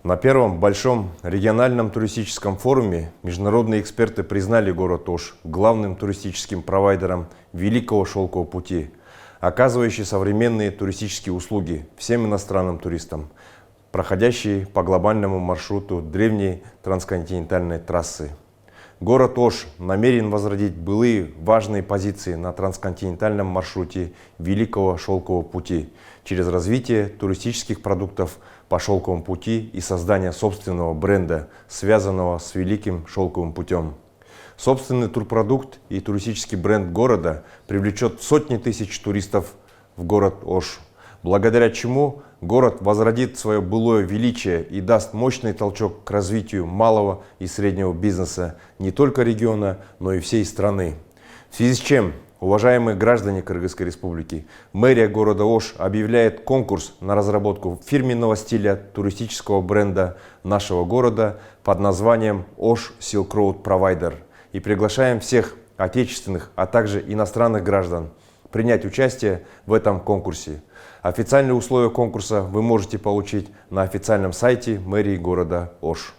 На первом большом региональном туристическом форуме международные эксперты признали город Ош главным туристическим провайдером Великого Шелкового пути, оказывающий современные туристические услуги всем иностранным туристам, проходящие по глобальному маршруту древней трансконтинентальной трассы. Город Ош намерен возродить былые важные позиции на трансконтинентальном маршруте Великого Шелкового пути через развитие туристических продуктов по шелковому пути и создание собственного бренда, связанного с Великим Шелковым путем. Собственный турпродукт и туристический бренд города привлечет сотни тысяч туристов в город Ош, благодаря чему город возродит свое былое величие и даст мощный толчок к развитию малого и среднего бизнеса не только региона, но и всей страны. В связи с чем, уважаемые граждане Кыргызской Республики, мэрия города Ош объявляет конкурс на разработку фирменного стиля туристического бренда нашего города под названием Osh Silk Road Provider и приглашаем всех отечественных, а также иностранных граждан принять участие в этом конкурсе. Официальные условия конкурса вы можете получить на официальном сайте мэрии города Ош.